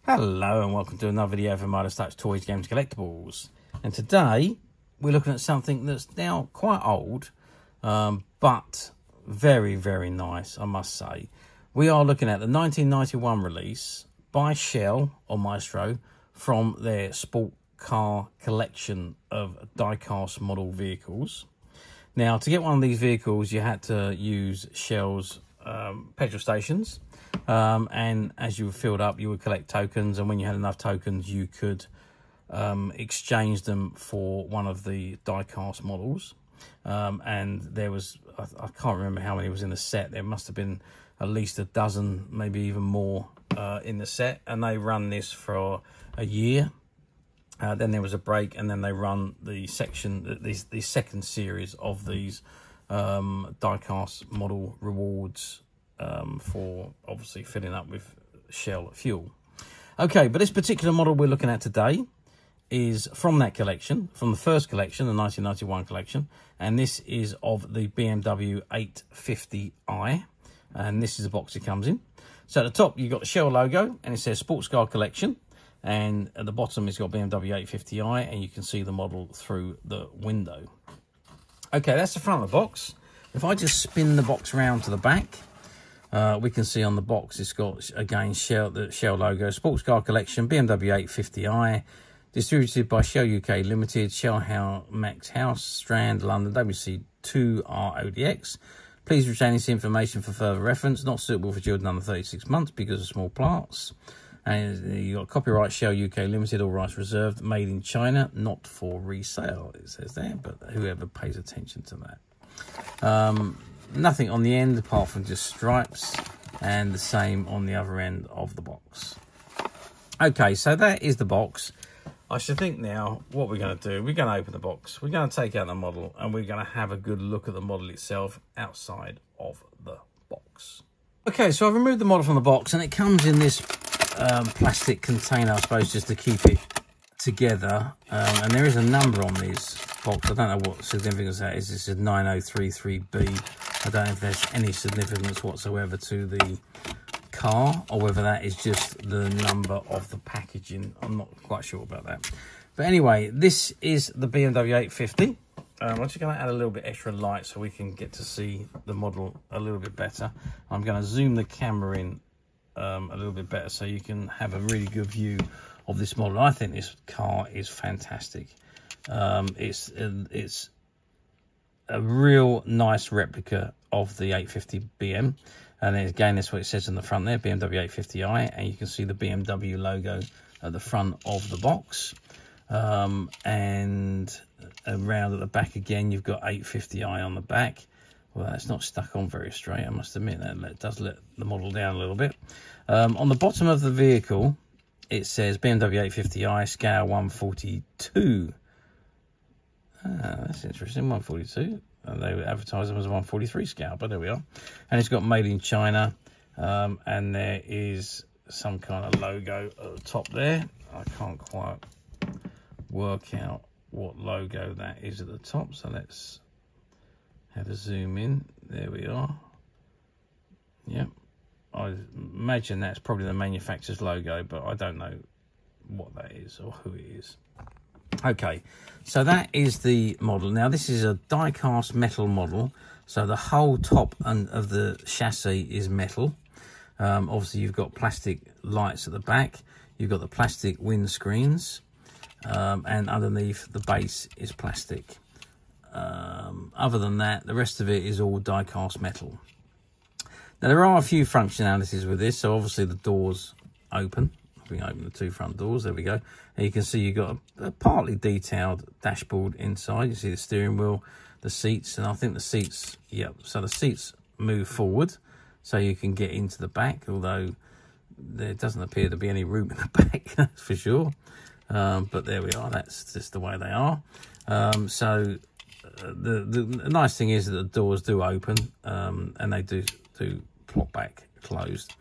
Hello and welcome to another video from Midas Touch Toys, Games, Collectibles. And today we're looking at something that's now quite old, but very, very nice, I must say. We are looking at the 1991 release by Shell or Maestro from their Sportscar Collection of die-cast model vehicles. Now, to get one of these vehicles, you had to use Shell's petrol stations. And as you were filled up, you would collect tokens, and when you had enough tokens, you could exchange them for one of the die-cast models. And there was, I can't remember how many was in the set. There must have been at least a dozen, maybe even more in the set, and they run this for a year. Then there was a break, and then they run the second series of these die-cast model rewards for obviously filling up with Shell fuel. Okay, but this particular model we're looking at today is from that collection, from the first collection, the 1991 collection, and this is of the BMW 850i, and this is the box it comes in. So at the top you've got the Shell logo, and it says Sportscar Collection, and at the bottom it's got BMW 850i, and you can see the model through the window. Okay, that's the front of the box. If I just spin the box around to the back, we can see on the box it's got, again, the Shell logo, Sportscar Collection, BMW 850i, distributed by Shell UK Limited, Shell Max House, Strand, London, WC2RODX. Please retain this information for further reference. Not suitable for children under 36 months because of small parts. And you got copyright Shell UK Limited, all rights reserved, made in China, not for resale, it says there, but whoever pays attention to that. Nothing on the end apart from just stripes, and the same on the other end of the box. Okay, so that is the box. I should think now what we're going to do, we're going to open the box, we're going to take out the model, and we're going to have a good look at the model itself outside of the box. Okay, so I've removed the model from the box, and it comes in this plastic container, I suppose, just to keep it together. And there is a number on this box. I don't know what significance that is. This is 9033B. I don't know if there's any significance whatsoever to the car, or whether that is just the number of the packaging. I'm not quite sure about that. But anyway, this is the BMW 850. I'm just going to add a little bit extra light so we can get to see the model a little bit better. I'm going to zoom the camera in a little bit better so you can have a really good view of this model. I think this car is fantastic. It's a real nice replica of the 850 BM, and then again that's what it says on the front there, BMW 850i, and you can see the BMW logo at the front of the box, and around at the back again you've got 850i on the back. Well, that's not stuck on very straight, I must admit. That does let the model down a little bit. On the bottom of the vehicle it says BMW 850i scale 142. That's interesting, 142. They were advertising as a 143 scale, but there we are. And it's got made in China, and there is some kind of logo at the top there. I can't quite work out what logo that is at the top, so let's have a zoom in. There we are. Yep, I imagine that's probably the manufacturer's logo, but I don't know what that is or who it is. Okay, so that is the model. Now, this is a die-cast metal model, so the whole top of the chassis is metal. Obviously, you've got plastic lights at the back. You've got the plastic windscreens, and underneath the base is plastic. Other than that, the rest of it is all die-cast metal. Now, there are a few functionalities with this. So, obviously, the doors open. We can open the two front doors. There we go. And you can see you've got a partly detailed dashboard inside. You see the steering wheel, the seats, and I think the seats, yep. So the seats move forward so you can get into the back, although there doesn't appear to be any room in the back, that's for sure. But there we are. That's just the way they are. So the nice thing is that the doors do open, and they do plop back closed.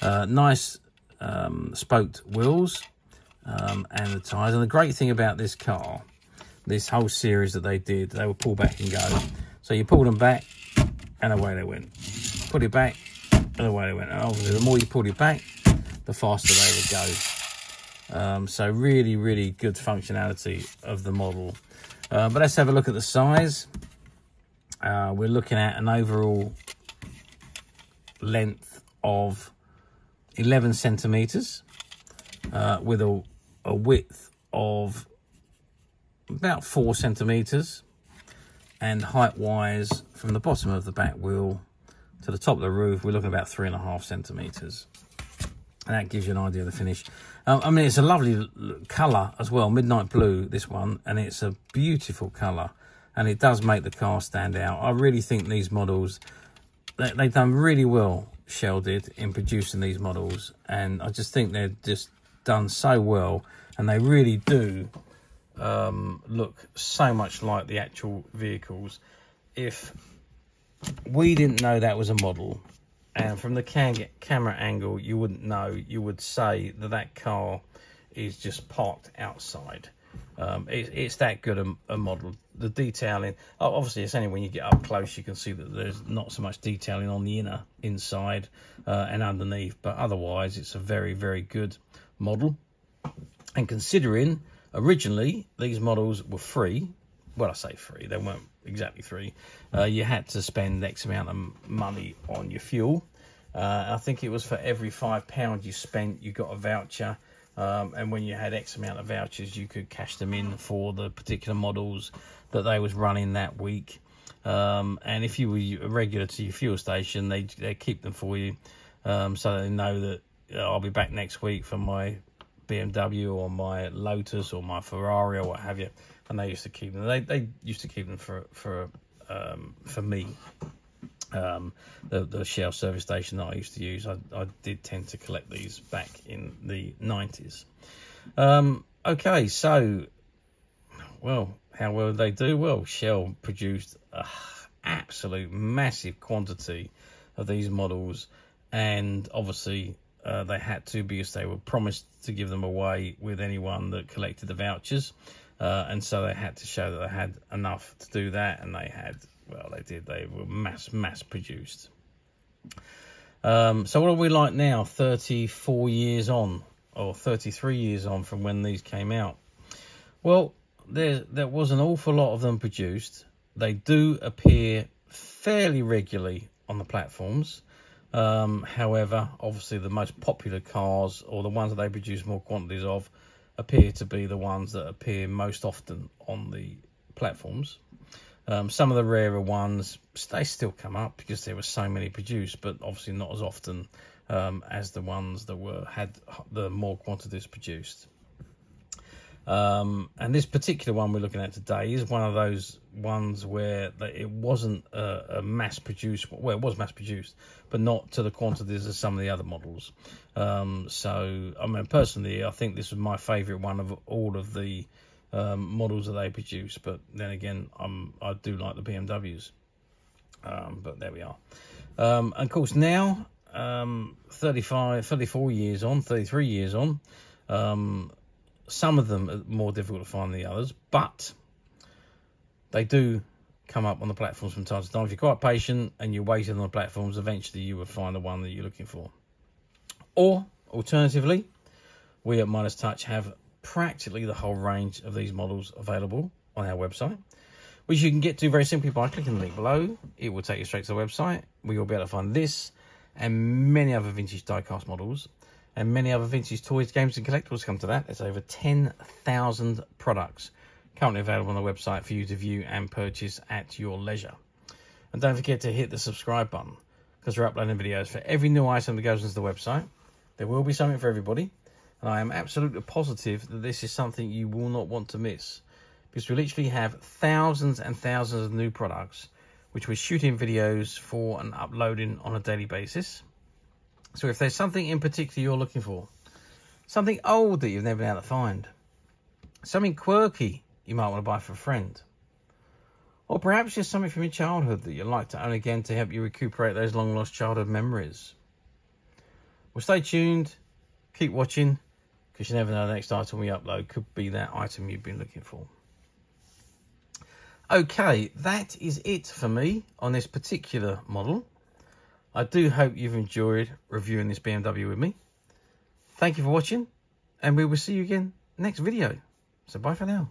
Nice spoked wheels, and the tyres. And the great thing about this car, this whole series that they did, they would pull back and go. So you pull them back and away they went. Put it back and away they went. And obviously the more you pulled it back, the faster they would go. So really, really good functionality of the model. But let's have a look at the size. We're looking at an overall length of 11 centimeters, with a width of about 4 centimeters, and height wise from the bottom of the back wheel to the top of the roof we're looking at about 3.5 centimeters, and that gives you an idea of the finish. I mean, it's a lovely color as well, midnight blue, this one, and it's a beautiful color, and it does make the car stand out. I really think these models, they've done really well, Shell did, in producing these models, and I just think they're just done so well, and they really do look so much like the actual vehicles. If we didn't know that was a model, and from the camera angle you wouldn't know, you would say that that car is just parked outside. It's that good a model. The detailing, obviously it's only when you get up close you can see that there's not so much detailing on the inside and underneath, but otherwise it's a very, very good model. And considering originally these models were free, well, I say free, they weren't exactly free, you had to spend X amount of money on your fuel. I think it was for every £5 you spent you got a voucher, and when you had X amount of vouchers you could cash them in for the particular models that they was running that week. And if you were a regular to your fuel station, they keep them for you, so they know that I'll be back next week for my BMW or my Lotus or my Ferrari or what have you, and they used to keep them. They used to keep them for me. The Shell service station that I used to use, I did tend to collect these back in the 90s. Okay, so, well, how well did they do? Well, Shell produced an absolute massive quantity of these models, and obviously they had to, because they were promised to give them away with anyone that collected the vouchers, and so they had to show that they had enough to do that, and they had, well, they did. They were mass produced. So what are we like now, 34 years on, or 33 years on from when these came out? Well, there was an awful lot of them produced. They do appear fairly regularly on the platforms. However, obviously the most popular cars, or the ones that they produce more quantities of, appear to be the ones that appear most often on the platforms. Some of the rarer ones, they still come up because there were so many produced, but obviously not as often as the ones that had the more quantities produced. And this particular one we're looking at today is one of those ones where it wasn't a mass produced, well, it was mass produced, but not to the quantities of some of the other models. So, I mean, personally, I think this was my favourite one of all of the models that they produce, but then again, I do like the BMWs. But there we are. And of course, now, 34 years on, 33 years on, some of them are more difficult to find than the others, but they do come up on the platforms from time to time. If you're quite patient and you're waiting on the platforms, eventually you will find the one that you're looking for. Or, alternatively, we at Midas Touch have practically the whole range of these models available on our website, which you can get to very simply by clicking the link below. It will take you straight to the website, where you'll be able to find this and many other vintage diecast models, and many other vintage toys, games and collectibles come to that. There's over 10,000 products currently available on the website for you to view and purchase at your leisure. And don't forget to hit the subscribe button, because we're uploading videos for every new item that goes into the website. There will be something for everybody, and I am absolutely positive that this is something you will not want to miss, because we literally have thousands and thousands of new products which we're shooting videos for and uploading on a daily basis. So if there's something in particular you're looking for, something old that you've never been able to find, something quirky you might want to buy for a friend, or perhaps just something from your childhood that you'd like to own again to help you recuperate those long lost childhood memories, well, stay tuned, keep watching, because you never know, the next item we upload could be that item you've been looking for. Okay, that is it for me on this particular model. I do hope you've enjoyed reviewing this BMW with me. Thank you for watching, and we will see you again next video. So bye for now.